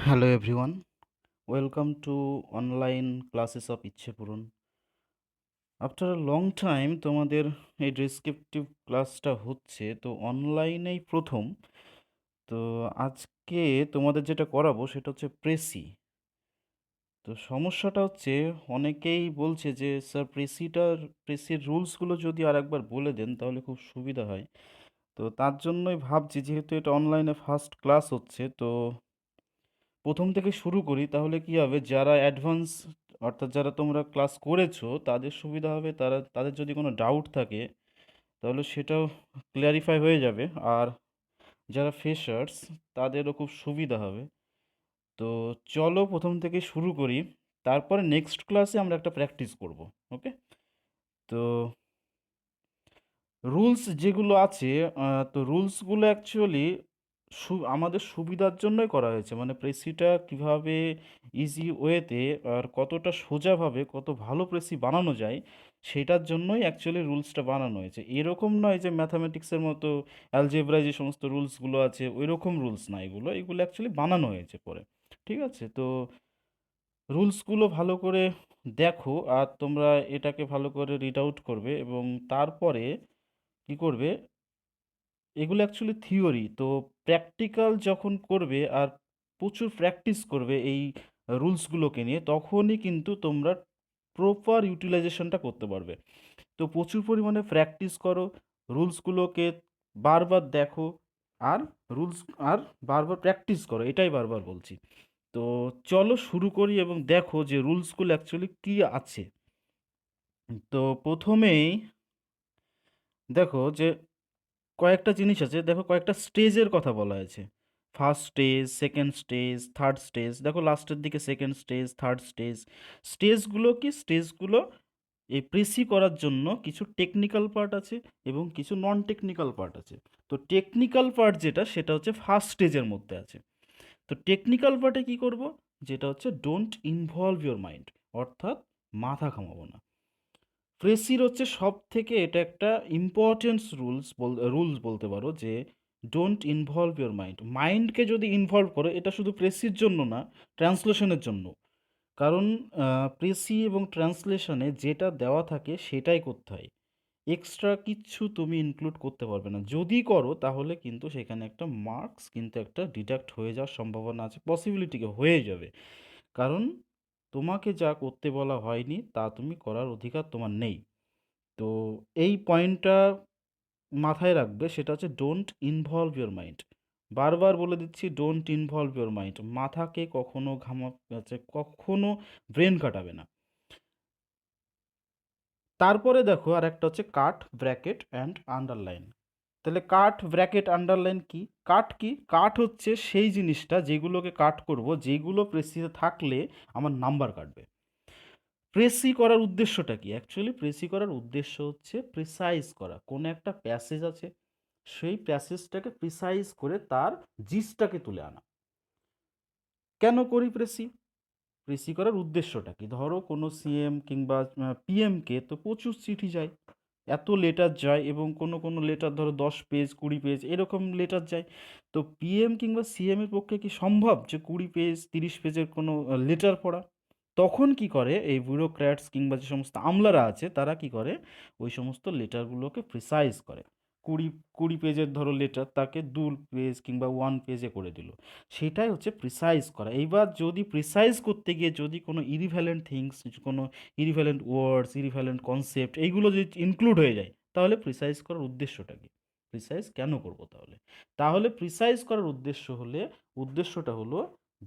Hello everyone, welcome to online classes of ইচ্ছে পূরণ। After a long time তোমাদের এই ডেসক্রিপটিভ ক্লাসটা হচ্ছে, তো অনলাইনেই প্রথম। তো আজকে তোমাদের যেটা করাবো সেটা হচ্ছে প্রেসি। তো সমস্যাটা হচ্ছে, অনেকেই বলছে যে স্যার প্রেসির রুলসগুলো যদি আরেকবার বলে দেন তাহলে খুব সুবিধা হয়। তো তার জন্যই ভাবছি, যেহেতু এটা অনলাইনে ফার্স্ট ক্লাস হচ্ছে, তো প্রথম থেকে শুরু করি তাহলে কি হবে, যারা অ্যাডভান্স অর্থাৎ যারা তোমরা ক্লাস করেছো তাদের সুবিধা হবে, তাদের যদি কোনো ডাউট থাকে তাহলে সেটাও ক্লিয়ারিফাই হয়ে যাবে, আর যারা ফ্রেশার্স তাদেরও খুব সুবিধা হবে। তো চলো প্রথম থেকে শুরু করি, তারপরে নেক্সট ক্লাসে আমরা একটা প্র্যাকটিস করব। ওকে, তো রুলস যেগুলো আছে, তো রুলসগুলো অ্যাকচুয়ালি আমাদের সুবিধার জন্যই করা হয়েছে, মানে প্রেসিটা কিভাবে ইজি ওয়েতে আর কতটা সোজাভাবে কত ভালো প্রেসি বানানো যায় সেটার জন্যই অ্যাকচুয়ালি রুলসটা বানানো হয়েছে। এরকম নয় যে ম্যাথামেটিক্সের মতো অ্যালজেব্রায় যে সমস্ত রুলসগুলো আছে ওই রকম রুলস না, এগুলো অ্যাকচুয়ালি বানানো হয়েছে পরে। ঠিক আছে, তো রুলসগুলো ভালো করে দেখো, আর তোমরা এটাকে ভালো করে রিড আউট করবে এবং তারপরে কি করবে, এগুলো অ্যাকচুয়ালি থিওরি। তো প্র্যাকটিক্যাল যখন করবে আর প্রচুর প্র্যাকটিস করবে এই রুলসগুলোকে নিয়ে, তখনই কিন্তু তোমরা প্রপার ইউটিলাইজেশনটা করতে পারবে। তো প্রচুর পরিমাণে প্র্যাকটিস করো, রুলসগুলোকে বারবার দেখো, আর রুলস আর বারবার প্র্যাকটিস করো, এটাই বারবার বলছি। তো চলো শুরু করি এবং দেখো যে রুলসগুলো অ্যাকচুয়ালি কী আছে। তো প্রথমেই দেখো যে কয়েকটা জিনিস আছে, দেখো কয়েকটা স্টেজের কথা বলা আছে। First stage, second stage, third stage, দেখো লাস্টের দিকে সেকেন্ড স্টেজ, থার্ড স্টেজ। স্টেজগুলো কি, স্টেজগুলো এই প্রেসি করার জন্য কিছু টেকনিক্যাল পার্ট আছে এবং কিছু নন টেকনিক্যাল পার্ট আছে। তো টেকনিক্যাল পার্ট যেটা, সেটা হচ্ছে ফার্স্ট স্টেজের মধ্যে আছে। তো টেকনিক্যাল পার্টে কি করব, যেটা হচ্ছে ডোন্ট ইনভলভ ইওর মাইন্ড, অর্থাৎ মাথা ঘামাবো না। প্রেসির হচ্ছে সব থেকে এটা একটা ইম্পর্টেন্স রুলস বলতে পারো, যে ডোন্ট ইনভলভ ইওর মাইন্ড। মাইন্ডকে যদি ইনভলভ করো, এটা শুধু প্রেসির জন্য না, ট্রান্সলেশনের জন্য। কারণ প্রেসি এবং ট্রান্সলেশনে যেটা দেওয়া থাকে সেটাই করতে হয়, এক্সট্রা কিচ্ছু তুমি ইনক্লুড করতে পারবে না। যদি করো তাহলে কিন্তু সেখানে একটা মার্কস কিন্তু একটা ডিডাক্ট হয়ে যাওয়ার সম্ভাবনা আছে, পসিবিলিটিকে হয়ে যাবে। কারণ তোমাকে যা করতে বলা হয়নি তা তুমি করার অধিকার তোমার নেই। তো এই পয়েন্টটা মাথায় রাখবে, সেটা হচ্ছে ডোন্ট ইনভলভ ইওর মাইন্ড। বারবার বলে দিচ্ছি, ডোন্ট ইনভলভ ইওর মাইন্ড। মাথাকে কখনো কখনো ব্রেন কাটাবে না। তারপরে দেখো আর একটা হচ্ছে কাট, ব্র্যাকেট অ্যান্ড আন্ডারলাইন। তাহলে কাট, ব্র্যাকেট, আন্ডারলাইন কি? কাট কি? কাট হচ্ছে সেই জিনিসটা যেগুলোকে কাট করব, যেগুলো প্রেসিতে থাকলে আমার নাম্বার কাটবে। প্রেসি করার উদ্দেশ্যটা কি? অ্যাকচুয়ালি প্রেসি করার উদ্দেশ্য হচ্ছে প্রিসাইজ করা। কোনো একটা প্যাসেজ আছে, সেই প্যাসেজটাকে প্রিসাইজ করে তার জিসটাকে তুলে আনা। কেন করি প্রেসি? প্রেসি করার উদ্দেশ্যটা কি? ধরো কোনো সিএম কিংবা পিএমকে তো প্রচুর চিঠি যায়, এত লেটার যায়, এবং কোনো কোনো লেটার ধরো 10 পেজ, 20 পেজ এরকম লেটার যায়। তো পিএম কিংবা সিএম এর পক্ষে কি সম্ভব যে 20 পেজ, 30 পেজের কোনো লেটার পড়া? তখন কি করে এই ব্যুরোক্র্যাটস কিংবা যে সমস্ত আমলারা আছে তারা কি করে, ওই সমস্ত লেটারগুলোকে প্রিসাইজ করে। কুড়ি 20 পেজের ধরো লেটার, তাকে 2 পেজ কিংবা 1 পেজে করে দিল। সেটাই হচ্ছে প্রিসাইজ করা। এইবার যদি প্রিসাইজ করতে গিয়ে যদি কোনো ইরিভ্যালেন্ট থিংস, কোনো ইরিভ্যালেন্ট ওয়ার্ডস, ইরিভ্যালেন্ট কনসেপ্ট এইগুলো যদি ইনক্লুড হয়ে যায়, তাহলে প্রিসাইজ করার উদ্দেশ্যটা কি? প্রিসাইজ কেন করব তাহলে? তাহলে প্রিসাইজ করার উদ্দেশ্যটা হলো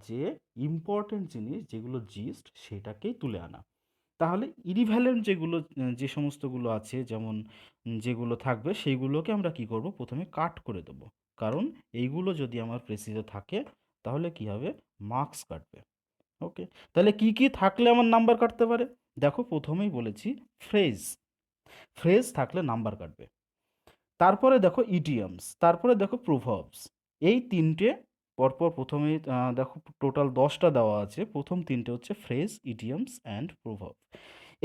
যে ইম্পর্টেন্ট জিনিস যেগুলো জিস্ট সেটাকেই তুলে আনা। তাহলে ইরিভ্যালেন্ট যেগুলো যে সমস্তগুলো আছে, যেমন যেগুলো থাকবে সেইগুলোকে আমরা কি করব, প্রথমে কাট করে দেব। কারণ এইগুলো যদি আমার প্রেসিজে থাকে তাহলে কি হবে, মার্কস কাটবে। ওকে, তাহলে কি কি থাকলে আমার নাম্বার কাটতে পারে? দেখো প্রথমেই বলেছি ফ্রেজ, ফ্রেজ থাকলে নাম্বার কাটবে। তারপরে দেখো ইডিয়মস, তারপরে দেখো প্রোভার্বস। এই তিনটে পরপর প্রথমেই দেখো টোটাল 10টা দেওয়া আছে, প্রথম তিনটে হচ্ছে ফ্রেজ, ইডিয়মস অ্যান্ড প্রোভার্ব।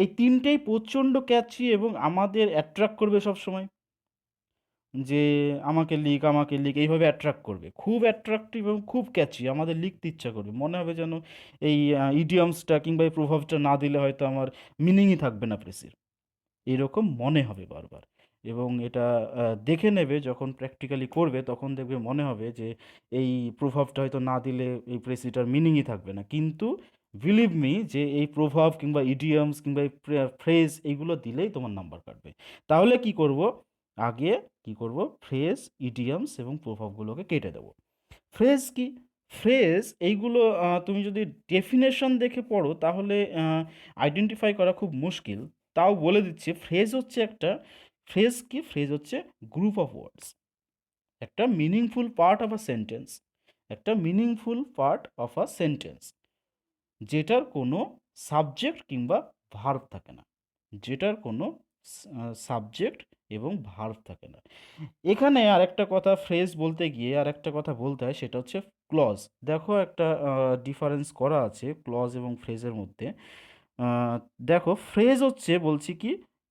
এই তিনটেই প্রচণ্ড ক্যাচি এবং আমাদের অ্যাট্রাক্ট করবে সব সময়। যে আমাকে লিখ এইভাবে অ্যাট্রাক্ট করবে, খুব অ্যাট্রাকটিভ এবং খুব ক্যাচি, আমাদের লিখতে ইচ্ছা করবে, মনে হবে যেন এই ইডিয়মসটা কিংবা এই প্রভাবটা না দিলে হয়তো আমার মিনিংই থাকবে না প্রেসির, এরকম মনে হবে বারবার। এবং এটা দেখে নেবে যখন প্র্যাকটিক্যালি করবে, তখন দেখবে মনে হবে যে এই প্রভাবটা হয়তো না দিলে এই প্রেসিটার মিনিংই থাকবে না, কিন্তু বিলিভ মি যে এই প্রভাব কিংবা ইডিয়মস কিংবা এই ফ্রেজ এইগুলো দিলেই তোমার নাম্বার কাটবে। তাহলে কি করব, আগে কি করব, ফ্রেজ, ইডিয়মস এবং প্রভাবগুলোকে কেটে দেবো। ফ্রেজ কি, ফ্রেজ এইগুলো তুমি যদি ডেফিনেশন দেখে পড়ো তাহলে আইডেন্টিফাই করা খুব মুশকিল। তাও বলে দিচ্ছি, ফ্রেজ হচ্ছে একটা, ফ্রেজ কি, ফ্রেজ হচ্ছে গ্রুপ অফ ওয়ার্ডস, একটা meaningful part of a sentence, একটা meaningful part of a sentence যেটার কোনো সাবজেক্ট কিংবা ভার্ব থাকে না, যেটার কোনো সাবজেক্ট এবং ভার্ব থাকে না। এখানে আরেকটা কথা, ফ্রেজ বলতে গিয়ে আরেকটা কথা বলতে হয়, সেটা হচ্ছে ক্লজ। দেখো একটা ডিফারেন্স করা আছে ক্লজ এবং ফ্রেজের মধ্যে। আহ, দেখো ফ্রেজ হচ্ছে, বলছি কি,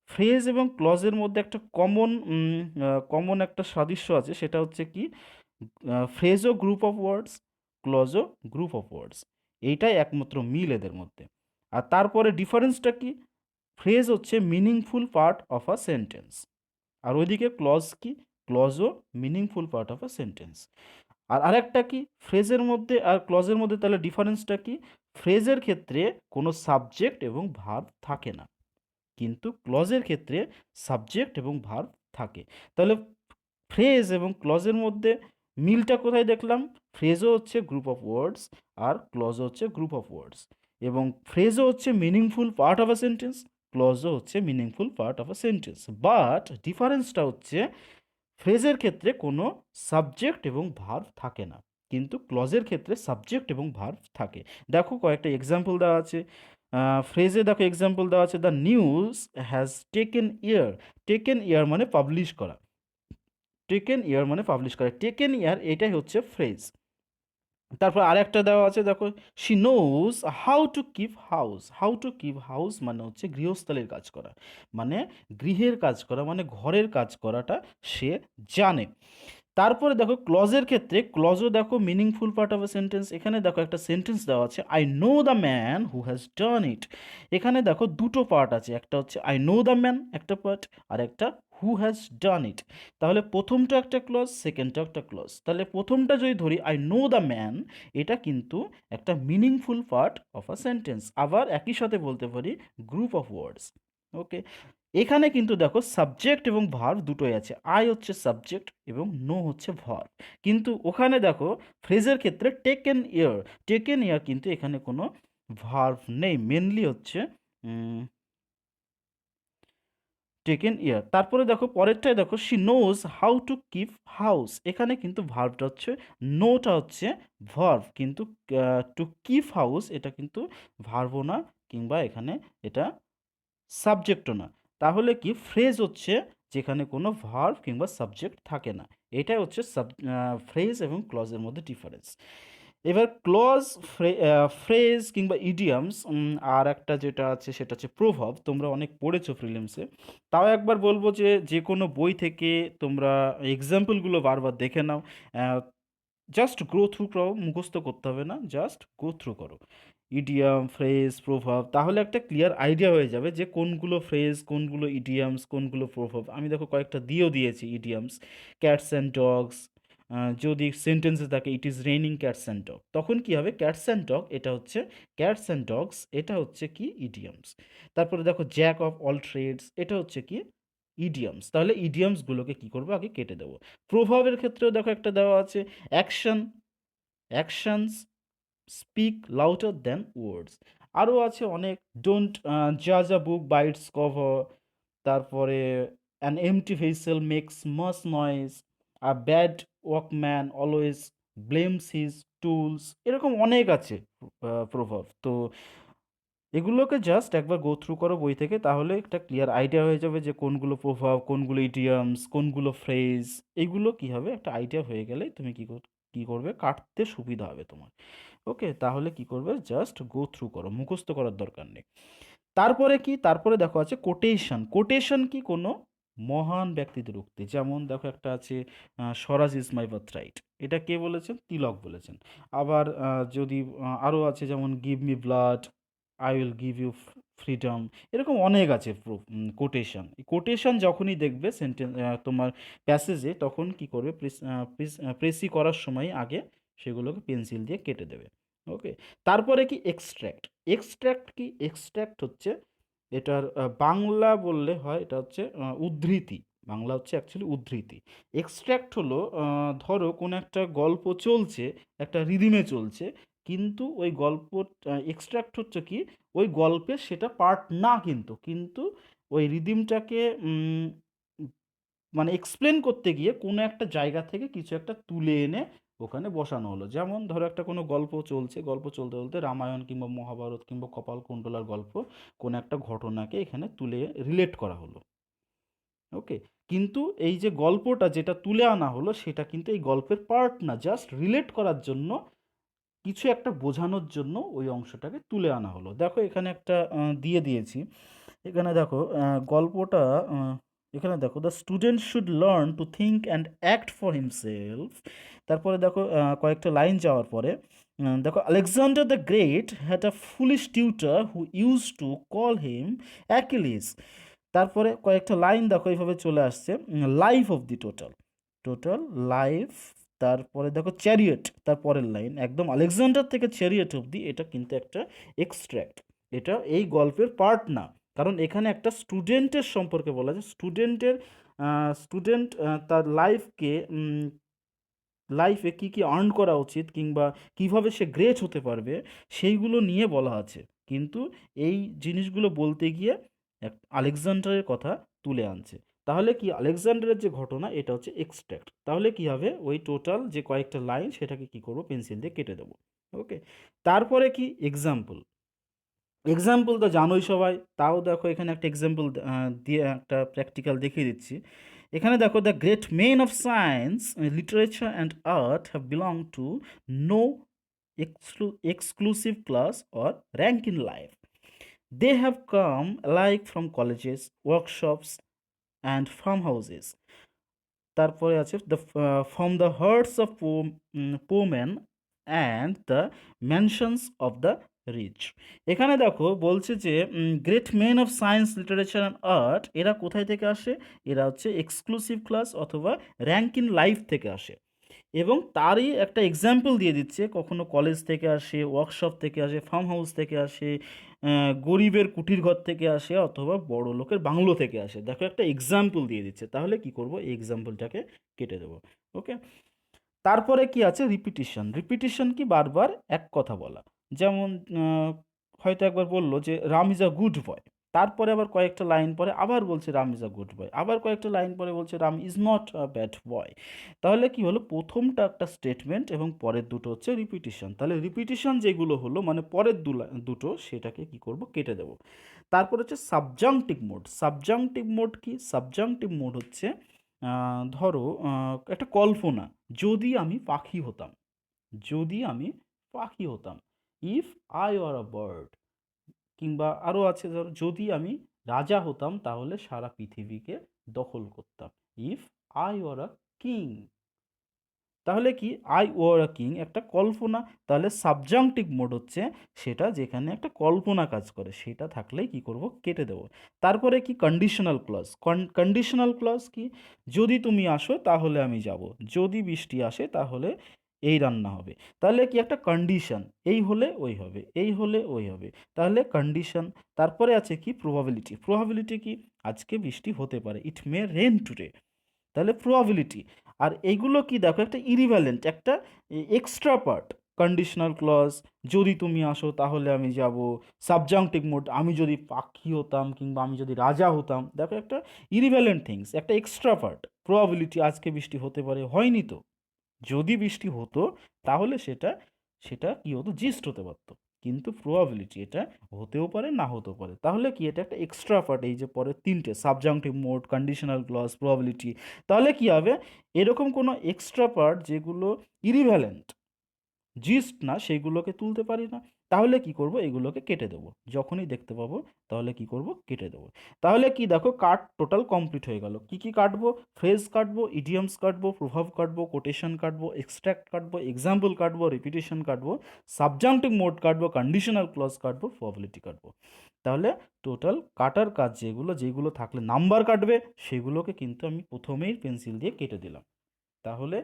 ফ্রেজ এবং ক্লজের মধ্যে একটা কমন একটা সাদৃশ্য আছে, সেটা হচ্ছে কি, ফ্রেজও গ্রুপ অফ ওয়ার্ডস, ক্লজও গ্রুপ অফ ওয়ার্ডস, এইটাই একমাত্র মিল এদের মধ্যে। আর তারপরে ডিফারেন্সটা কি, ফ্রেজ হচ্ছে meaningful part of a sentence, আর ওইদিকে ক্লজ কি, ক্লজও meaningful part of a sentence. আর আরেকটা কি, ফ্রেজের মধ্যে আর ক্লজের মধ্যে তাহলে ডিফারেন্সটা কি, ফ্রেজের ক্ষেত্রে কোনো সাবজেক্ট এবং ভার্ব থাকে না, কিন্তু ক্লজের ক্ষেত্রে সাবজেক্ট এবং ভার্ব থাকে। তাহলে ফ্রেজ এবং ক্লজের মধ্যে মিলটা কোথায় দেখলাম, ফ্রেজও হচ্ছে গ্রুপ অফ ওয়ার্ডস আর ক্লজও হচ্ছে গ্রুপ অফ ওয়ার্ডস, এবং ফ্রেজও হচ্ছে meaningful part of a sentence, ক্লজও হচ্ছে meaningful part of a sentence. But ডিফারেন্সটা হচ্ছে ফ্রেজের ক্ষেত্রে কোনো সাবজেক্ট এবং ভার্ব থাকে না, কিন্তু ক্লজের ক্ষেত্রে সাবজেক্ট এবং ভার্ব থাকে। দেখো কয়েকটা এক্সাম্পল দেওয়া আছে। ফ্রেজে দেখো এক্সাম্পল দেওয়া আছে, the news has taken air. Taken air মানে পাবলিশ করা, টেকেন ইয়ার মানে পাবলিশ করা, টেকেন ইয়ার এটাই হচ্ছে ফ্রেজ। তারপর আরেকটা দেওয়া আছে দেখো, she knows how to keep house. How to keep house মানে হচ্ছে গৃহস্থালির কাজ করা, মানে গৃহের কাজ করা, মানে ঘরের কাজ করাটা সে জানে। তারপরে দেখো ক্লজের ক্ষেত্রে, ক্লজও দেখো meaningful part of a sentence. এখানে দেখো একটা সেন্টেন্স দেওয়া আছে, I know the man who has done it. এখানে দেখো দুটো পার্ট আছে, একটা হচ্ছে আই নো দ্য ম্যান একটা পার্ট, আর একটা হু হ্যাজ ডান ইট। তাহলে প্রথমটা একটা ক্লজ, সেকেন্ডটা একটা ক্লজ। তাহলে প্রথমটা যদি ধরি আই নো দ্য ম্যান, এটা কিন্তু একটা meaningful part of a sentence, আবার একই সাথে বলতে পারি গ্রুপ অফ ওয়ার্ডস। ওকে, এখানে কিন্তু দেখো সাবজেক্ট এবং ভার্ব দুটোই আছে, আই হচ্ছে সাবজেক্ট এবং নো হচ্ছে ভার্ব। কিন্তু ওখানে দেখো ফ্রেজের ক্ষেত্রে টেকেন ইয়ার কিন্তু এখানে কোনো ভার্ব নেই, মেনলি হচ্ছে টেকেন ইয়ার। তারপরে দেখো পরেরটায় দেখো, she knows how to keep house. এখানে কিন্তু ভার্বটা হচ্ছে, নোটা হচ্ছে ভার্ব, কিন্তু টু কিপ হাউস এটা কিন্তু ভার্বও না, কিংবা এখানে এটা সাবজেক্টও না। তাহলে কি, ফ্রেজ হচ্ছে যেখানে কোনো ভার্ব কিংবা সাবজেক্ট থাকে না। এটাই হচ্ছে ফ্রেজ এবং ক্লজের মধ্যে ডিফারেন্স। এবার ক্লজ, ফ্রেজ কিংবা ইডিয়ামস, আর একটা যেটা আছে সেটা হচ্ছে প্রভাব। তোমরা অনেক পড়েছো প্রিলিমসে, তাও একবার বলবো যে যে কোনো বই থেকে তোমরা এক্সাম্পলগুলো বারবার দেখে নাও, জাস্ট গ্রো থ্রু করো, মুখস্থ করতে হবে না, জাস্ট গো থ্রু করো ইডিয়াম, ফ্রেজ, প্রভাব, তাহলে একটা ক্লিয়ার আইডিয়া হয়ে যাবে যে কোনগুলো ফ্রেজ, কোনগুলো ইডিয়ামস, কোনগুলো প্রভাব। আমি দেখো কয়েকটা দিয়েও দিয়েছি ইডিয়ামস, ক্যাটস অ্যান্ড ডগস। যদি সেন্টেন্সে থাকে it is raining cats and dog, তখন কি হবে, ক্যাটস অ্যান্ড ডগ এটা হচ্ছে, ক্যাটস অ্যান্ড ডগস এটা হচ্ছে কি ইডিয়ামস। তারপরে দেখো জ্যাক অফ অল ট্রেডস, এটা হচ্ছে কি ইডিয়ামস। তাহলে ইডিয়ামসগুলোকে কি করবো, আগে কেটে দেবো। প্রভাবের ক্ষেত্রেও দেখো একটা দেওয়া আছে, action, actions speak louder than words. আরও আছে অনেক, ডোন্ট জাজ a book by its cover, তারপরে an empty vessel makes much noise, a bad workman always blames his tools, এরকম অনেক আছে প্রভাব। তো এগুলোকে জাস্ট একবার গো থ্রু করো বই থেকে, তাহলে একটা ক্লিয়ার আইডিয়া হয়ে যাবে যে কোনগুলো প্রভাব, কোনগুলো ইডিয়ামস, কোনগুলো ফ্রেজ। এগুলো কি হবে, একটা আইডিয়া হয়ে গেলে তুমি কি করবে, কাটতে সুবিধা হবে তোমার। ওকে, তাহলে কি করবে, জাস্ট গো থ্রু করো, মুখস্থ করার দরকার নেই। তারপরে কি, তারপরে দেখো আছে কোটেশন। কোটেশন কি, কোনো মহান ব্যক্তিদের উক্তি। যেমন দেখো একটা আছে স্বরাজ ইজ মাই বার্থরাইট। এটা কে বলেছেন? তিলক বলেছেন। আবার যদি আরও আছে যেমন give me blood, I will give you freedom. এরকম অনেক আছে কোটেশন। কোটেশন যখনই দেখবে সেন্টেন্স তোমার প্যাসেজে, তখন কি করবে, প্রেসি করার সময় আগে সেগুলোকে পেন্সিল দিয়ে কেটে দেবে। ওকে। তারপরে কি এক্সট্র্যাক্ট। এক্সট্র্যাক্ট কি? এক্সট্র্যাক্ট হচ্ছে এটার বাংলা বললে হয়, এটা হচ্ছে উদ্ধৃতি। বাংলা হচ্ছে অ্যাকচুয়ালি উদ্ধৃতি। এক্সট্র্যাক্ট হলো ধরো কোনো একটা গল্প চলছে, একটা রিদিমে চলছে, কিন্তু ওই গল্প, এক্সট্র্যাক্ট হচ্ছে কি, ওই গল্পের সেটা পার্ট না, কিন্তু কিন্তু ওই রিদিমটাকে মানে এক্সপ্লেন করতে গিয়ে কোনো একটা জায়গা থেকে কিছু একটা তুলে এনে ওখানে বসানো হলো। যেমন ধরো একটা কোনো গল্প চলছে, গল্প চলতে চলতে রামায়ণ কিংবা মহাভারত কিংবা কপালকুণ্ডলার গল্প, কোনো একটা ঘটনাকে এখানে তুলে রিলেট করা হলো। ওকে। কিন্তু এই যে গল্পটা যেটা তুলে আনা হলো সেটা কিন্তু এই গল্পের পার্ট না, জাস্ট রিলেট করার জন্য, কিছু একটা বোঝানোর জন্য ওই অংশটাকে তুলে আনা হলো। দেখো এখানে একটা দিয়ে দিয়েছি। এখানে দেখো গল্পটা, আহ, এখানে দেখো the student should learn to think and act for himself. তারপরে দেখো কয়েকটা লাইন যাওয়ার পরে দেখো Alexander the great had a foolish tutor who use to call him Achilles. তারপরে কয়েকটা লাইন দেখো এইভাবে চলে আসছে। Life of the total, total life. তারপরে দেখো চ্যারিয়েট, তার পরের লাইন একদম আলেকজান্ডার থেকে চ্যারিয়েট অবধি, এটা কিন্তু একটা এক্সট্র্যাক্ট। এটা এই গল্পের পার্ট না, কারণ এখানে একটা স্টুডেন্টের সম্পর্কে বলা আছে। স্টুডেন্টের স্টুডেন্ট তার লাইফে কি কি আর্ন করা উচিত কিংবা কিভাবে সে গ্রেট হতে পারবে, সেইগুলো নিয়ে বলা আছে। কিন্তু এই জিনিসগুলো বলতে গিয়ে আলেকজান্ডারের কথা তুলে আনছে। তাহলে কি, আলেকজান্ডারের যে ঘটনা এটা হচ্ছে এক্সট্র্যাক্ট। তাহলে কি হবে, ওই টোটাল যে কয়েকটা লাইন সেটাকে কি করব, পেন্সিল দিয়ে কেটে দেবো। ওকে। তারপরে কি এক্সাম্পল। এক্সাম্পল তো জানোই সবাই, তাও দেখো এখানে একটা এক্সাম্পল দিয়ে একটা প্র্যাকটিক্যাল দেখিয়ে দিচ্ছি। এখানে দেখো the great men of science, literature and art have belong to no exclusive class or rank in life. They have come alike from colleges, workshops, and farmhouses. তারপরে আছে the from the hearts of poor men and the mansions of the rich. এখানে দেখো বলছে যে great men of science, literature and art, এরা কোথায় থেকে আসে? এরা হচ্ছে এক্সক্লুসিভ ক্লাস অথবা র্যাঙ্ক ইন লাইফ থেকে আসে। এবং তারই একটা এক্সাম্পল দিয়ে দিচ্ছে, কখনো কলেজ থেকে আসে, ওয়ার্কশপ থেকে আসে, ফার্ম হাউস থেকে আসে, গরিবের কুটির ঘর থেকে আসে, অথবা বড় লোকের বাংলো থেকে আসে। দেখো একটা এক্সাম্পল দিয়ে দিচ্ছে, তাহলে কি করব, এই এক্সাম্পলটাকে কেটে দেবো। ওকে। তারপরে কি আছে, রিপিটিশন। রিপিটিশন কি, বারবার এক কথা বলা। যেমন হয়তো একবার বললো যে Ram is a good boy, তারপরে আবার কয়েকটা লাইন পরে আবার বলছে Ram is a good boy, আবার কয়েকটা লাইন পরে বলছে Ram is not a bad boy. তাহলে কি হলো, প্রথমটা একটা স্টেটমেন্ট এবং পরের দুটো হচ্ছে রিপিটিশন। তাহলে রিপিটিশন যেগুলো হলো মানে পরের দুটো, সেটাকে কি করব, কেটে দেবো। তারপর হচ্ছে সাবজাংটিভ মোড। সাবজাংটিভ মোড কি? সাবজাংটিভ মোড হচ্ছে ধরো একটা কল্পনা, যদি আমি পাখি হতাম, যদি আমি পাখি হতাম, if I are a bird. কিংবা আরও আছে ধরো, যদি আমি রাজা হতাম তাহলে সারা পৃথিবীকে দখল করতাম, if I were a king. তাহলে কি, আই ওয়ার আ কিং একটা কল্পনা, তাহলে সাবজাংটিভ মোড হচ্ছে সেটা যেখানে একটা কল্পনা কাজ করে, সেটা থাকলেই কি করব, কেটে দেবো। তারপরে কি, কন্ডিশনাল ক্লজ। কন্ডিশনাল ক্লজ কি, যদি তুমি আসো তাহলে আমি যাব, যদি বৃষ্টি আসে তাহলে এই রান্না হবে। তাহলে কি, একটা কন্ডিশন, এই হলে ওই হবে, এই হলে ওই হবে, তাহলে কন্ডিশন। তারপরে আছে কি, প্রবাবিলিটি। প্রবাবিলিটি কি, আজকে বৃষ্টি হতে পারে, ইট মে রেন টুডে, তাহলে প্রবাবিলিটি। আর এইগুলো কি, দেখো একটা ইরিভ্যালেন্ট, একটা এক্সট্রা পার্ট। কন্ডিশনাল ক্লজ, যদি তুমি আসো তাহলে আমি যাব। সাবজাংটিভ মোড, আমি যদি পাখি হতাম কিংবা আমি যদি রাজা হতাম। দেখো একটা ইরিভ্যালেন্ট থিংস, একটা এক্সট্রা পার্ট। প্রবাবিলিটি, আজকে বৃষ্টি হতে পারে, হয়নি তো। যদি বৃষ্টি হতো তাহলে সেটা সেটা কি হতো, জিস্ট হতে পারতো। কিন্তু প্রবাবিলিটি, এটা হতেও পারে না হতেও পারে। তাহলে কি, এটা একটা এক্সট্রা পার্ট, এই যে পরে তিনটে, subjunctive mood, conditional clause, probability. তাহলে কি হবে, এরকম কোনো এক্সট্রা পার্ট যেগুলো ইরিভ্যালেন্ট, জিস্ট না, সেগুলোকে তুলতে পারি না। তাহলে কি করব, এগুলোকে কেটে দেবো, যখনই দেখতে পাবো তাহলে কি করব, কেটে দেবো। তাহলে কি দেখো, কাট টোটাল কমপ্লিট হয়ে গেল। কি কি কাটবো? ফ্রেজ কাটবো, ইডিয়মস কাটবো, প্রভাব কাটবো, কোটেশন কাটবো, এক্সট্রাক্ট কাটবো, এক্সাম্পল কাটবো, রিপিটেশন কাটবো, সাবজাংটিভ মোড কাটবো, কন্ডিশনাল ক্লজ কাটবো, প্রবাবিলিটি কাটবো। তাহলে টোটাল কাটার কাজ যেগুলো যেগুলো থাকলে নাম্বার কাটবে সেগুলোকে কিন্তু আমি প্রথমেই পেন্সিল দিয়ে কেটে দিলাম। তাহলে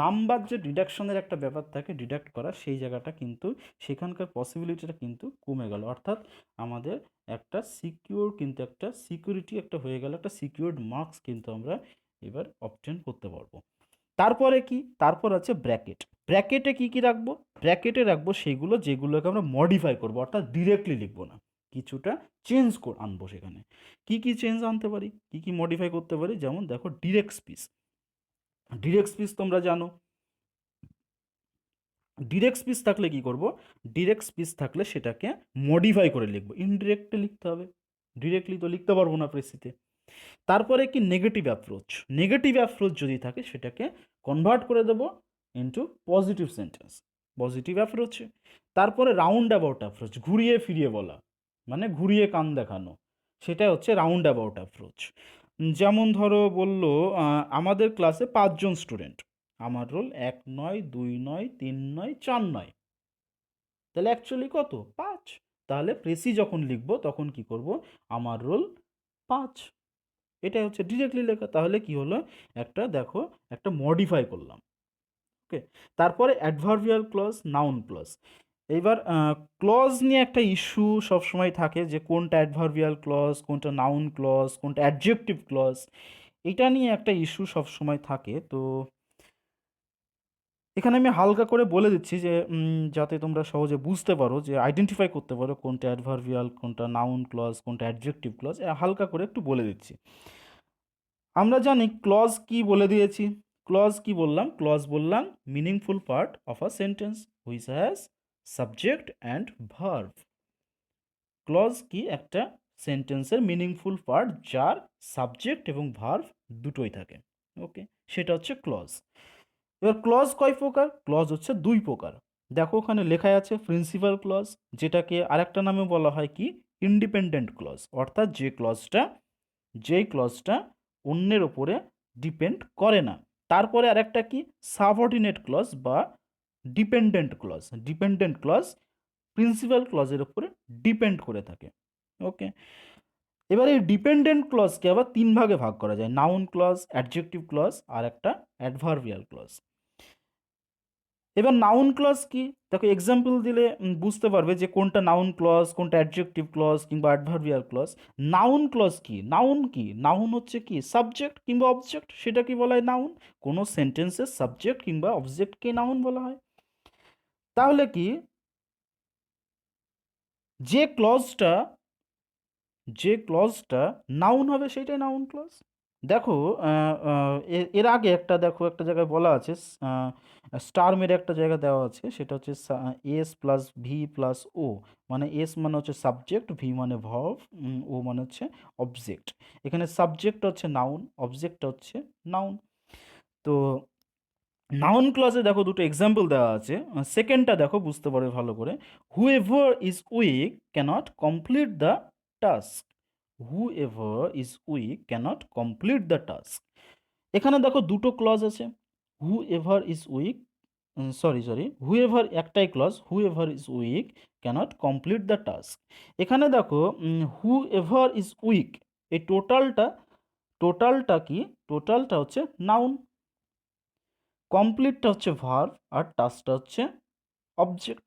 নাম্বার যে ডিডাকশনের একটা ব্যাপার থাকে, ডিডাক্ট করা, সেই জায়গাটা কিন্তু সেখানকার পসিবিলিটিটা কিন্তু কমে গেল। অর্থাৎ আমাদের একটা সিকিউর, কিন্তু একটা সিকিউরিটি একটা হয়ে গেল, একটা সিকিউরড মার্কস কিন্তু আমরা এবার অবটেন করতে পারবো। তারপরে কি, তারপর আছে ব্র্যাকেট। ব্র্যাকেটে কি কি রাখবো? ব্র্যাকেটে রাখবো সেইগুলো যেগুলোকে আমরা মডিফাই করবো, অর্থাৎ ডিরেক্টলি লিখবো না, কিছুটা চেঞ্জ আনবো সেখানে। কি কি চেঞ্জ আনতে পারি, কি কি মডিফাই করতে পারি? যেমন দেখো, ডিরেক্ট স্পিচ। ডিরেক্ট স্পিচ তোমরা জানো, ডিরেক্ট স্পিচ থাকলে কি করব, ডিরেক্ট স্পিচ থাকলে সেটাকে মডিফাই করে লিখবো, ইনডিরেক্টলি লিখতে হবে, ডিরেক্টলি তো লিখতে পারবো না প্রেসিতে। তারপরে কি, নেগেটিভ অ্যাপ্রোচ। নেগেটিভ অ্যাপ্রোচ যদি থাকে সেটাকে কনভার্ট করে দেবো ইনটু পজিটিভ সেন্টেন্স, পজিটিভ অ্যাপ্রোচে। তারপরে রাউন্ড অ্যাবাউট অ্যাপ্রোচ, ঘুরিয়ে ফিরিয়ে বলা, মানে ঘুরিয়ে কান দেখানো, সেটা হচ্ছে রাউন্ড অ্যাবাউট অ্যাপ্রোচ। যেমন ধরো বললো, আমাদের ক্লাসে 5 জন স্টুডেন্ট, আমার রোল 1 নয়, 2 নয়, 3 নয়, 4 নয়, তাহলে অ্যাকচুয়ালি কত, 5। তাহলে প্রেসি যখন লিখবো তখন কি করব, আমার রোল 5, এটা হচ্ছে ডিরেক্টলি লেখা। তাহলে কি হলো, একটা দেখো, একটা মডিফাই করলাম। ওকে। তারপরে অ্যাডভার্বিয়াল ক্লজ, নাউন ক্লজ। এইবার ক্লজ নিয়ে একটা ইস্যু সবসময় থাকে, যে কোনটা অ্যাডভার্বিয়াল ক্লজ, কোনটা নাউন ক্লজ, কোনটা অ্যাডজেক্টিভ ক্লজ, এটা নিয়ে একটা ইস্যু সবসময় থাকে। তো এখানে আমি হালকা করে বলে দিচ্ছি যে যাতে তোমরা সহজে বুঝতে পারো, যে আইডেন্টিফাই করতে পারো কোনটা অ্যাডভার্বিয়াল, কোনটা নাউন ক্লজ, কোনটা অ্যাডজেক্টিভ ক্লজ, হালকা করে একটু বলে দিচ্ছি। আমরা জানি ক্লজ কি বলে দিয়েছি। ক্লজ কি বললাম? ক্লজ বললাম meaningful part of a sentence which has subject and verb. Clause কি? একটা সেন্টেন্সের মিনিংফুল পার্ট যার সাবজেক্ট এবং ভার্ব দুটোই থাকে। ওকে, সেটা হচ্ছে ক্লজ। এবার ক্লজ কয় প্রকার? ক্লজ হচ্ছে 2 প্রকার। দেখো ওখানে লেখাই আছে, প্রিন্সিপাল ক্লজ, যেটাকে আরেকটা নামে বলা হয় কি, ইন্ডিপেন্ডেন্ট ক্লজ, অর্থাৎ যেই ক্লজটা অন্যের ওপরে ডিপেন্ড করে না। তারপরে আরেকটা কি, সাবঅর্ডিনেট ক্লজ বা dependent clause. Dependent clause principal ক্লজের উপরে ডিপেন্ড করে থাকে। ওকে। এবার এই ডিপেন্ডেন্ট ক্লজকে আবার 3 ভাগে ভাগ করা যায়, নাউন ক্লজ, অ্যাডজেক্টিভ ক্লজ আর একটা অ্যাডভার্বিয়াল ক্লজ। এবার নাউন ক্লজ কি? দেখো এক্সাম্পল দিলে বুঝতে পারবে যে কোনটা নাউন ক্লজ, কোনটা অ্যাডজেক্টিভ ক্লজ কিংবা অ্যাডভার্বিয়াল ক্লজ। নাউন ক্লজ কি? নাউন কি? নাউন হচ্ছে কি, সাবজেক্ট কিংবা অবজেক্ট, সেটা কি বলা হয় নাউন। কোনো সেন্টেন্সের সাবজেক্ট কিংবা অবজেক্টকে নাউন বলা হয়। তাহলে কি, যে ক্লজটা যে ক্লজটা নাউন হবে সেটাই নাউন ক্লজ। দেখো এর আগে একটা, দেখো একটা জায়গায় বলা আছে, স্টার মেরে একটা জায়গা দেওয়া আছে, সেটা হচ্ছে এস প্লাস ভি প্লাস ও, মানে এস মানে হচ্ছে সাবজেক্ট, ভি মানে ভার্ব, ও মানে হচ্ছে অবজেক্ট। এখানে সাবজেক্ট হচ্ছে নাউন, অবজেক্ট হচ্ছে নাউন। তো নাউন ক্লজে দেখো দুটো এক্সাম্পল দেওয়া আছে। সেকেন্ডটা দেখো, বুঝতে পারবে ভালো করে, whoever is weak cannot complete the task. Whoever is weak cannot complete the task. এখানে দেখো দুটো ক্লজ আছে, whoever is weak, sorry whoever একটাই clause, whoever is weak cannot complete the task. এখানে দেখো হুএভার ইজ উইক, এই টোটালটা কি, টোটালটা হচ্ছে নাউন, কমপ্লিটটা হচ্ছে ভার্ব আর টাস্কটা হচ্ছে অবজেক্ট।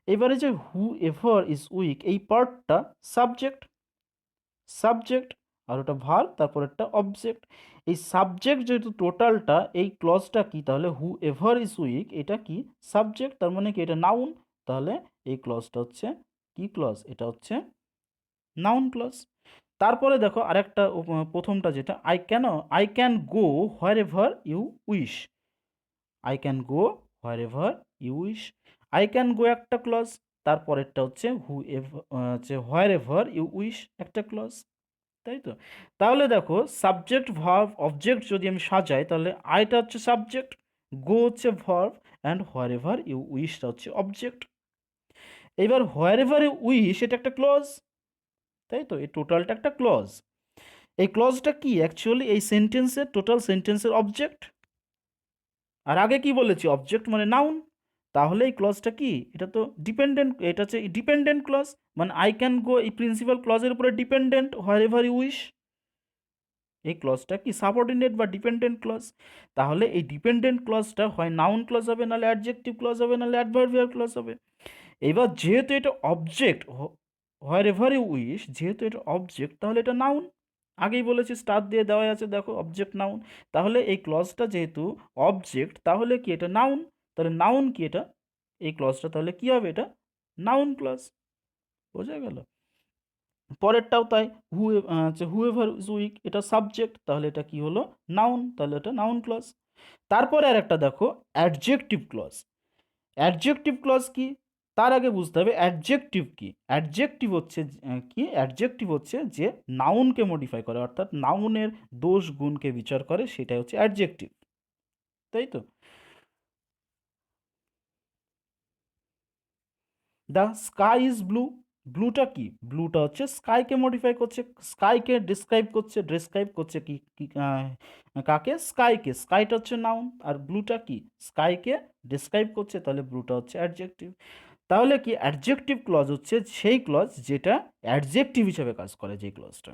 এবারে যে হু এভার ইজ উইক, এই পার্টটা সাবজেক্ট আর ওটা ভার্ব, তারপর একটা অবজেক্ট। এই সাবজেক্ট যেহেতু টোটালটা, এই ক্লজটা কি, তাহলে হু এভার ইজ উইক এটা কি, সাবজেক্ট, তার মানে কি এটা নাউন। তাহলে এই ক্লজটা হচ্ছে কি ক্লজ, এটা হচ্ছে নাউন ক্লজ। তারপরে দেখো আরেকটা, প্রথমটা যেটা, I can go where ever you wish. I can go where ever you wish, I can go একটা ক্লজ, তারপরেরটা হচ্ছে হচ্ছে হোয়ার এভার ইউ উইশ একটা ক্লজ, তাই তো। তাহলে দেখো সাবজেক্ট ভার্ব অবজেক্ট যদি আমি সাজাই, তাহলে আইটা হচ্ছে সাবজেক্ট, গো হচ্ছে verb and where ever you উইশটা হচ্ছে অবজেক্ট। এবার হোয়ার এভার উইশ এটা একটা ক্লজ, তাই তো, এই টোটালটা একটা ক্লজ। এই ক্লজটা কি অ্যাকচুয়ালি এই সেন্টেন্সের টোটাল সেন্টেন্সের অবজেক্ট। আর আগে কি বলেছি, অবজেক্ট মানে নাউন। তাহলে এই ক্লজটা কি, এটা তো ডিপেন্ডেন্ট, এটা হচ্ছে ডিপেন্ডেন্ট ক্লজ। মানে আই ক্যান গো, এই প্রিন্সিপাল ক্লজের উপরে dependent where ever you wish. এই ক্লজটা কি সাবঅর্ডিনেট বা ডিপেন্ডেন্ট ক্লজ। তাহলে এই ডিপেন্ডেন্ট ক্লজটা হয় নাউন ক্লজ হবে, নাহলে অ্যাডজেক্টিভ ক্লজ হবে, নাহলে অ্যাডভার্বিয়াল ক্লজ হবে। এবার যেহেতু এটা object, where ever you wish, যেহেতু এটা অবজেক্ট তাহলে এটা নাউন। আগেই বলেছি স্টার দিয়ে দেওয়া আছে, দেখো অবজেক্ট নাউন। তাহলে এই ক্লজটা যেহেতু অবজেক্ট তাহলে কি এটা নাউন। তাহলে নাউন কি এটা, এই ক্লজটা তাহলে কি হবে, এটা নাউন ক্লজ। বোঝা গেল। পরেরটাও তাই, হুএভার ইজ উইক এটা সাবজেক্ট, তাহলে এটা কি হলো, নাউন, তাহলে এটা নাউন ক্লজ। তারপরে আর একটা দেখো অ্যাডজেক্টিভ ক্লজ। অ্যাডজেক্টিভ ক্লজ কি, তার আগে বুঝতে হবে অ্যাডজেক্টিভ কি। অ্যাডজেক্টিভ হচ্ছে কি, অ্যাডজেক্টিভ হচ্ছে যে নাউনকে মডিফাই করে, অর্থাৎ নাউনের দোষ গুণকে বিচার করে, সেটাই হচ্ছে অ্যাডজেক্টিভ, তাই তো। দ্য স্কাই ইজ ব্লু, ব্লুটা কি, ব্লুটা হচ্ছে স্কাইকে মডিফাই করছে, স্কাইকে ডিসক্রাইব করছে কি কাকে, স্কাইকে, স্কাইটা হচ্ছে নাউন, আর ব্লুটা কি স্কাইকে ডিসক্রাইব করছে, তাহলে ব্লুটা হচ্ছে অ্যাডজেক্টিভ। তাহলে কি অ্যাডজেক্টিভ ক্লজ হচ্ছে সেই ক্লজ যেটা অ্যাডজেক্টিভ হিসেবে কাজ করে, যে ক্লজটা।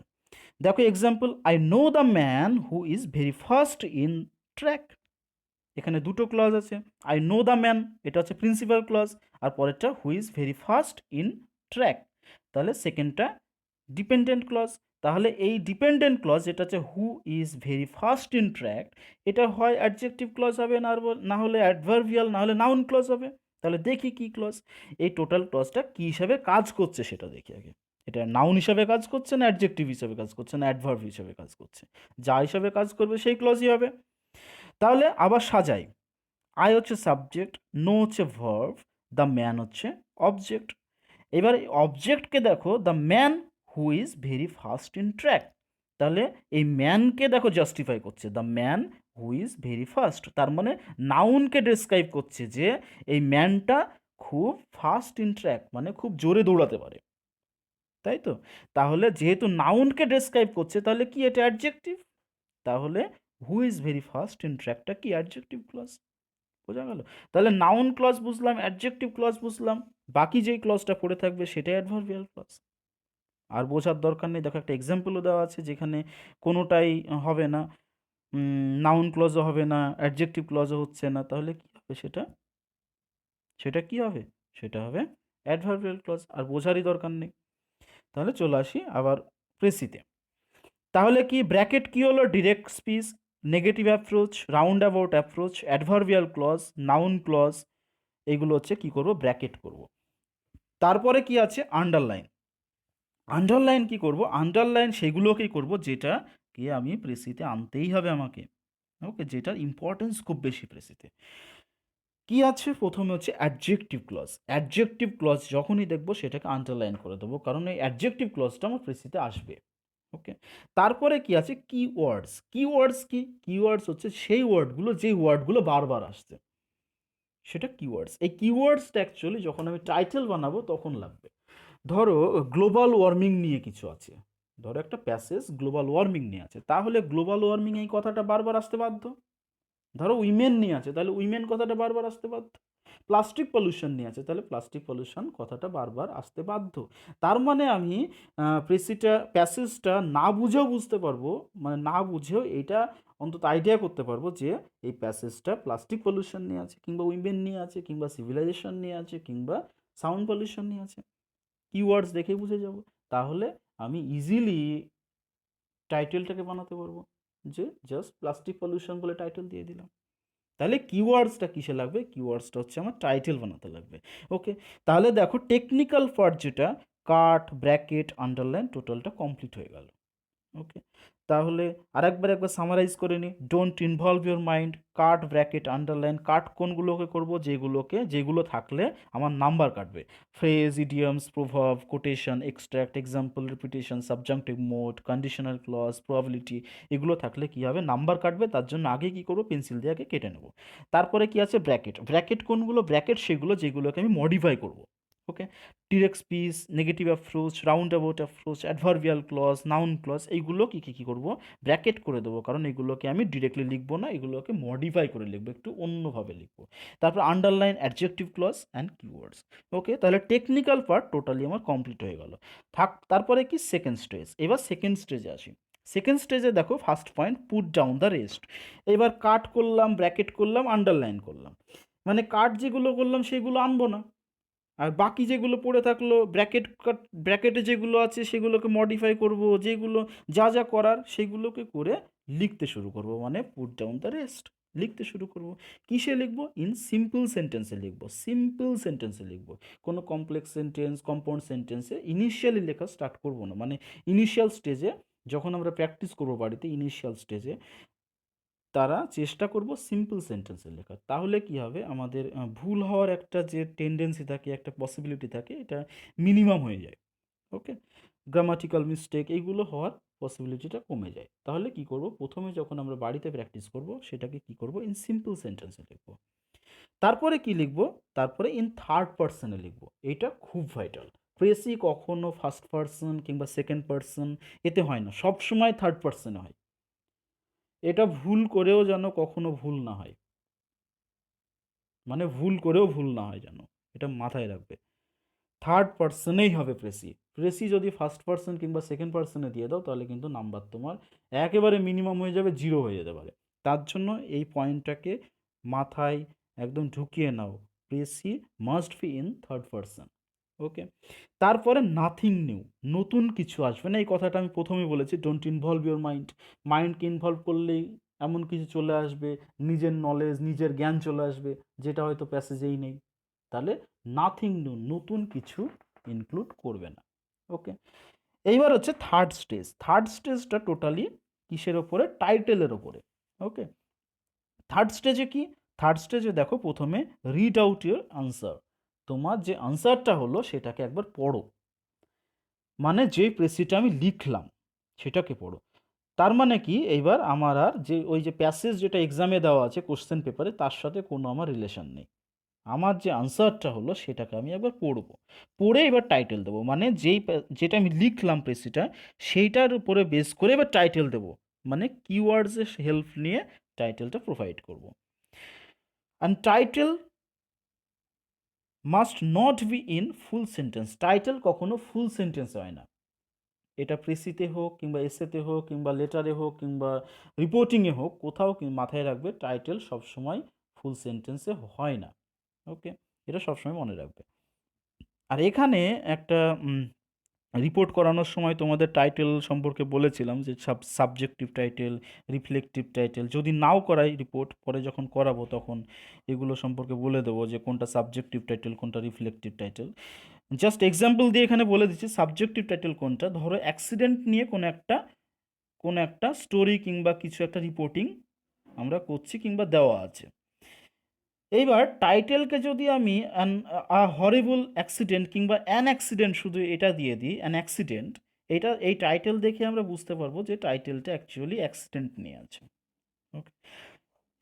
দেখো example, I know the man who is very first in track. এখানে দুটো ক্লজ আছে, আই নো দ্য ম্যান এটা হচ্ছে প্রিন্সিপাল ক্লজ, আর পরেরটা হু is very first in track, তাহলে সেকেন্ডটা ডিপেন্ডেন্ট ক্লজ। তাহলে এই ডিপেন্ডেন্ট ক্লজ যেটা হচ্ছে হু is very first in track, এটা হয় অ্যাডজেক্টিভ ক্লজ হবে, না হলে অ্যাডভার্বিয়াল, না হলে নাউন ক্লজ হবে। তাহলে দেখি কি ক্লজ, এই টোটাল ক্লজটা কি হিসাবে কাজ করছে সেটা দেখি আগে। এটা নাউন হিসাবে কাজ করছে, না অ্যাডজেক্টিভ হিসাবে কাজ করছে, না অ্যাডভার্ব হিসাবে কাজ করছে। যা হিসাবে কাজ করবে সেই ক্লজই হবে। তাহলে আবার সাজাই, আই হচ্ছে সাবজেক্ট, নো হচ্ছে ভার্ব, দ্য ম্যান হচ্ছে অবজেক্ট। এবার এই অবজেক্টকে দেখো, the man who is very fast in track, তাহলে এই ম্যানকে দেখো জাস্টিফাই করছে, the man who is very fast, তার মানে নাউনকে ডিসক্রাইব করছে যে এই ম্যানটা খুব ফাস্ট ইন ট্র্যাক, মানে খুব জোরে দৌড়াতে পারে, তাই তো। তাহলে যেহেতু নাউনকে ডিসক্রাইব করছে তাহলে কি এটা অ্যাডজেক্টিভ, তাহলে who is very fast in ট্র্যাকটা কি অ্যাডজেক্টিভ ক্লজ। বোঝা গেল। তাহলে নাউন ক্লজ বুঝলাম, অ্যাডজেক্টিভ ক্লজ বুঝলাম, বাকি যেই ক্লজটা পড়ে থাকবে সেটাই অ্যাডভার্বিয়াল ক্লজ। আর বোঝার দরকার নেই, দেখো একটা এক্সাম্পলও দেওয়া আছে যেখানে কোনোটাই হবে না, নাউন ক্লজও হবে না, অ্যাডজেক্টিভ ক্লজও হচ্ছে না, তাহলে কি হবে সেটা, সেটা কি হবে, সেটা হবে অ্যাডভার্বিয়াল ক্লজ। আর বোঝারই দরকার নেই। তাহলে চলে আসি আবার প্রেসিতে। তাহলে কি ব্র্যাকেট কি হলো, direct speech, negative approach, round about approach, adverbial clause, noun clause, এগুলো হচ্ছে কি করব, ব্র্যাকেট করব। তারপরে কি আছে, আন্ডারলাইন। আন্ডারলাইন কি করব, আন্ডারলাইন সেগুলোকেই করব যেটা কি আমি প্রেসিতে আনতেই হবে আমাকে, ওকে, যেটার ইম্পর্টেন্স খুব বেশি প্রেসিতে। কি আছে, প্রথমে হচ্ছে অ্যাডজেক্টিভ ক্লজ। অ্যাডজেক্টিভ ক্লজ যখনই দেখবো সেটাকে আন্ডারলাইন করে দেবো, কারণ এই অ্যাডজেক্টিভ ক্লজটা আমার প্রেসিতে আসবে, ওকে। তারপরে কি আছে, কিওয়ার্ডস। কিওয়ার্ডস কি, কিওয়ার্ডস হচ্ছে সেই ওয়ার্ডগুলো যেই ওয়ার্ডগুলো বারবার আসছে, সেটা কিওয়ার্ডস। এই কিওয়ার্ডসটা অ্যাকচুয়ালি যখন আমি টাইটেল বানাবো তখন লাগবে। ধরো গ্লোবাল ওয়ার্মিং নিয়ে কিছু আছে, ধরো একটা প্যাসেজ গ্লোবাল ওয়ার্মিং নিয়ে আছে, তাহলে গ্লোবাল ওয়ার্মিং এই কথাটা বারবার আসতে বাধ্য। ধরো উইমেন নিয়ে আছে, তাহলে উইমেন কথাটা বারবার আসতে বাধ্য। প্লাস্টিক পলিউশন নিয়ে আছে, তাহলে প্লাস্টিক পলিউশন কথাটা বারবার আসতে বাধ্য। তার মানে আমি প্যাসেজটা না বুঝেও বুঝতে পারবো, মানে না বুঝেও এটা অন্তত আইডিয়া করতে পারবো যে এই প্যাসেজটা প্লাস্টিক পলিউশন নিয়ে আছে, কিংবা উইমেন নিয়ে আছে, কিংবা সিভিলাইজেশন নিয়ে আছে, কিংবা সাউন্ড পলিউশন নিয়ে আছে। কিওয়ার্ডস দেখেই বুঝে যাব। তাহলে আমি ইজিলি টাইটেলটাকে বানাতে পারবো, যে জাস্ট প্লাস্টিক পলিউশন বলে টাইটেল দিয়ে দিলাম। তাহলে কিওয়ার্ডসটা কিসে লাগবে, কিওয়ার্ডসটা হচ্ছে আমার টাইটেল বানাতে লাগবে, ওকে। তাহলে দেখো টেকনিক্যাল পার্ট যেটা, কাট, ব্র্যাকেট, আন্ডারলাইন, টোটালটা কমপ্লিট হয়ে গেল, ওকে। তাহলে একবার সামারাইজ করে নিই, don't involve your mind, cut, bracket, underline. Cut কোনগুলোকে করব, যেগুলো থাকলে আমার নাম্বার কাটবে, phrase, idioms, proverb, quotation, extract, example, repetition, subjunctive mood, conditional clause, probability, এগুলো থাকলে কি হবে, নাম্বার কাটবে। তার জন্য আগে কি করব, পেন্সিল দিয়ে আগে কেটে নেব। তারপরে কি আছে, ব্র্যাকেট। ব্র্যাকেট কোনগুলো, ব্র্যাকেট সেগুলো যেগুলোকে আমি মডিফাই করব, okay, direct speech, negative approach, round about approach, adverbial clause, noun clause, এইগুলো কী করবো, ব্র্যাকেট করে দেবো, কারণ এগুলোকে আমি ডিরেক্টলি লিখবো না, এগুলোকে মডিফাই করে লিখবো, একটু অন্যভাবে লিখবো। তারপর underline, adjective clause and keywords. Okay, তাহলে টেকনিক্যাল পার্ট টোটালি আমার কমপ্লিট হয়ে গেল। তারপরে কি সেকেন্ড স্টেজ, এবার সেকেন্ড স্টেজে আসি। সেকেন্ড স্টেজে দেখো first point, put down the rest. এবার কাট করলাম, ব্র্যাকেট করলাম, আন্ডারলাইন করলাম, মানে কাট যেগুলো করলাম সেগুলো আনবো না, আর বাকি যেগুলো পড়ে থাকলো ব্র্যাকেটে যেগুলো আছে সেগুলোকে মডিফাই করব, যেগুলো যা যা করার সেগুলোকে করে লিখতে শুরু করব, মানে পুট ডাউন দ্য রেস্ট লিখতে শুরু করব। কিসে লিখব? ইন সিম্পল সেন্টেন্সে লিখব, সিম্পল সেন্টেন্সে লিখব। কোনো কমপ্লেক্স সেন্টেন্স, কম্পাউন্ড সেন্টেন্সে ইনিশিয়ালি লেখা স্টার্ট করব না, মানে ইনিশিয়াল স্টেজে যখন আমরা প্র্যাকটিস করব বাড়িতে, ইনিশিয়াল স্টেজে তারা চেষ্টা করব সিম্পল সেন্টেন্সে লেখার। তাহলে কি হবে, আমাদের ভুল হওয়ার একটা যে টেন্ডেন্সি থাকে, একটা পসিবিলিটি থাকে, এটা মিনিমাম হয়ে যায়। ওকে, গ্রামাটিক্যাল মিস্টেক এইগুলো হওয়ার পসিবিলিটিটা কমে যায়। তাহলে কি করব, প্রথমে যখন আমরা বাড়িতে প্র্যাকটিস করব সেটাকে কি করব, ইন সিম্পল সেন্টেন্সে লিখব। তারপরে কি লিখব, তারপরে ইন থার্ড পার্সনে লিখব। এটা খুব ভাইটাল। প্রেসি কখনো ফার্স্ট পার্সন কিংবা সেকেন্ড পার্সন এতে হয় না, সব সময় থার্ড পার্সনে হয়। এটা ভুল করেও যেন কখনো ভুল না হয়, মানে ভুল করেও ভুল না হয় যেন, এটা মাথায় রাখবে। থার্ড পার্সনেই হবে প্রেসি। প্রেসি যদি ফার্স্ট পার্সন কিংবা সেকেন্ড পার্সনে দিয়ে দাও তাহলে কিন্তু নাম্বার তোমার একেবারে মিনিমাম হয়ে যাবে, জিরো হয়ে যেতে পারে। তার জন্য এই পয়েন্টটাকে মাথায় একদম ঢুকিয়ে নাও, precis must be in third person. Okay, তারপরে নাথিং নিউ, নতুন কিছু আসবে না। এই কথাটা আমি প্রথমেই বলেছি, ডোন্ট ইনভলভ ইউর মাইন্ড। মাইন্ডকে ইনভলভ করলেই এমন কিছু চলে আসবে, নিজের নলেজ, নিজের জ্ঞান চলে আসবে, যেটা হয়তো প্যাসেজেই নেই। তাহলে নাথিং নিউ, নতুন কিছু ইনক্লুড করবে না। ওকে, এইবার হচ্ছে থার্ড স্টেজ। থার্ড স্টেজটা টোটালি কিসের ওপরে, টাইটেলের ওপরে। ওকে, থার্ড স্টেজে কি, থার্ড স্টেজে দেখো প্রথমে রিড আউট ইউর আনসার। তোমার যে আনসারটা হলো সেটাকে একবার পড়ো, মানে যে প্রেসিটা আমি লিখলাম সেটাকে পড়ো। তার মানে কি, এইবার আমার আর যে ওই যে প্যাসেজ যেটা এক্সামে দেওয়া আছে কোশ্চেন পেপারে, তার সাথে কোনো আমার রিলেশন নেই। আমার যে আনসারটা হলো সেটাকে আমি একবার পড়ব, পড়ে এবার টাইটেল দেবো, মানে যেটা আমি লিখলাম প্রেসিটা, সেইটার উপরে বেস করে এবার টাইটেল দেবো, মানে কিওয়ার্ডসের হেল্প নিয়ে টাইটেলটা প্রোভাইড করব। And title must not be in full sentence. Title কখনো ফুল সেন্টেন্সে হয় না। এটা প্রেসিতে হোক কিংবা এসেতে হোক কিংবা লেটারে হোক কিংবা রিপোর্টিংয়ে হোক, কোথাও মাথায় রাখবে টাইটেল সবসময় ফুল সেন্টেন্সে হয় না। ওকে, এটা সবসময় মনে রাখবে। আর এখানে একটা রিপোর্ট করানোর সময় তোমাদের টাইটেল সম্পর্কে বলেছিলাম যে সাবজেক্টিভ টাইটেল, রিফ্লেকটিভ টাইটেল। যদি নাও করাই রিপোর্ট, পরে যখন করাবো তখন এগুলো সম্পর্কে বলে দেবো যে কোনটা সাবজেক্টিভ টাইটেল, কোনটা রিফ্লেকটিভ টাইটেল। জাস্ট এক্সাম্পল দিয়ে এখানে বলে দিচ্ছি সাবজেক্টিভ টাইটেল কোনটা। ধরো অ্যাক্সিডেন্ট নিয়ে কোনো একটা স্টোরি কিংবা কিছু একটা রিপোর্টিং আমরা করছি কিংবা দেওয়া আছে। এইবার টাইটেলকে যদি আমি হরিবল অ্যাক্সিডেন্ট কিংবা অ্যান অ্যাক্সিডেন্ট শুধু এটা দিয়ে দিই, অ্যান অ্যাক্সিডেন্ট, এই টাইটেল দেখে আমরা বুঝতে পারবো যে টাইটেলটা অ্যাকচুয়ালি অ্যাক্সিডেন্ট নিয়ে আছে। ওকে,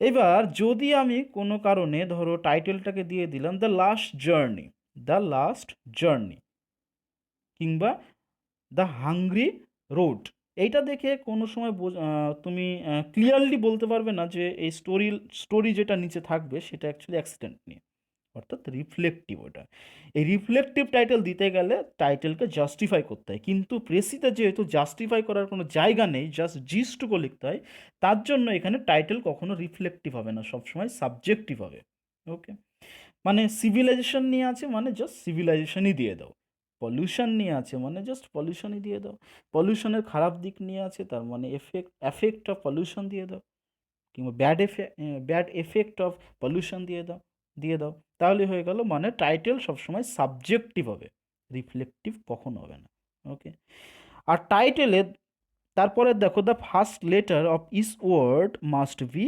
এবার যদি আমি কোনো কারণে ধরো টাইটেলটাকে দিয়ে দিলাম দ্য লাস্ট জার্নি কিংবা দ্য হাংরি রোড, এইটা দেখে কোনো সময় তুমি ক্লিয়ারলি বলতে পারবে না যে এই স্টোরি যেটা নিচে থাকবে সেটা অ্যাকচুয়ালি অ্যাক্সিডেন্ট নিয়ে, অর্থাৎ রিফ্লেকটিভ। ওটা এই রিফ্লেকটিভ টাইটেল দিতে গেলে টাইটেলকে জাস্টিফাই করতে হয়, কিন্তু প্রেসিতে যেহেতু জাস্টিফাই করার কোনো জায়গা নেই, জাস্ট জিস্টুকু লিখতে হয়, তার জন্য এখানে টাইটেল কখনো রিফ্লেকটিভ হবে না, সবসময় সাবজেক্টিভ হবে। ওকে, মানে সিভিলাইজেশন নিয়ে আছে মানে জাস্ট সিভিলাইজেশনই দিয়ে দাও, পলিউশন নিয়ে আছে মানে জাস্ট পলিউশনই দিয়ে দাও, পলিউশনের খারাপ দিক নিয়ে আছে তার মানে এফেক্ট অফ পলিউশন দিয়ে দাও, কিংবা ব্যাড এফেক্ট অফ পলিউশন দিয়ে দাও, তাহলে হয়ে গেল। মানে টাইটেল সবসময় সাবজেক্টিভ হবে, রিফ্লেকটিভ কখনো হবে না। ওকে, আর টাইটেলে তারপরে দেখো, the first letter of each word must be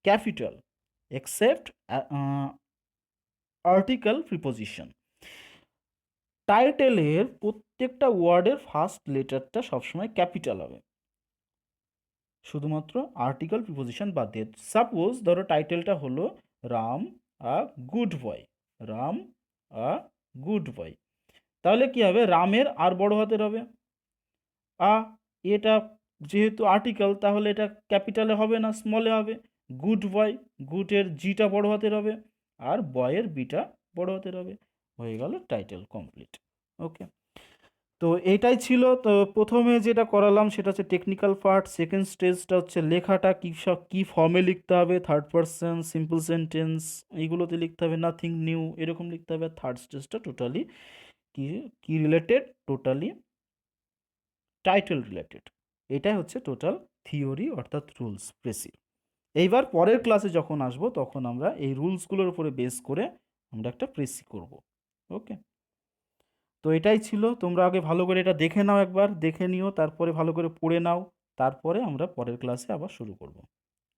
capital except article preposition. টাইটেলের প্রত্যেকটা ওয়ার্ডের ফার্স্ট লেটারটা সবসময় ক্যাপিটাল হবে, শুধুমাত্র আর্টিকেল প্রিপোজিশন বাদ দিয়ে। সাপোজ ধরো টাইটেলটা হলো Ram a good boy, Ram a good boy. তাহলে কি হবে, রামের আর বড় হাতের হবে। আ, এটা যেহেতু আর্টিকেল তাহলে এটা ক্যাপিটালে হবে না, স্মলে হবে। গুড বয়, গুডের জিটা বড় হাতের হবে, আর বয়ের বিটা বড় হাতের হবে। হয়ে গেল টাইটেল কমপ্লিট। ওকে, তো এইটাই ছিল। তো প্রথমে যেটা করালাম সেটা হচ্ছে টেকনিক্যাল পার্ট। সেকেন্ড স্টেজটা হচ্ছে লেখাটা কী সব কী ফর্মে লিখতে হবে, থার্ড পারসন, সিম্পল সেন্টেন্স, এইগুলোতে লিখতে হবে, নাথিং নিউ এরকম লিখতে হবে। থার্ড স্টেজটা টোটালি কি কি রিলেটেড, টোটালি টাইটেল রিলেটেড। এটাই হচ্ছে টোটাল থিওরি অর্থাৎ রুলস প্রেসি। এইবার পরের ক্লাসে যখন আসবো তখন আমরা এই রুলসগুলোর উপরে বেস করে আমরা একটা প্রেসি করব। ওকে, তো এটাই ছিল। তোমরা আগে ভালো করে এটা দেখে নাও, একবার দেখে নিও, তারপরে ভালো করে পড়ে নাও, তারপরে আমরা পরের ক্লাসে আবার শুরু করব।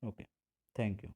ওকে, থ্যাংক ইউ।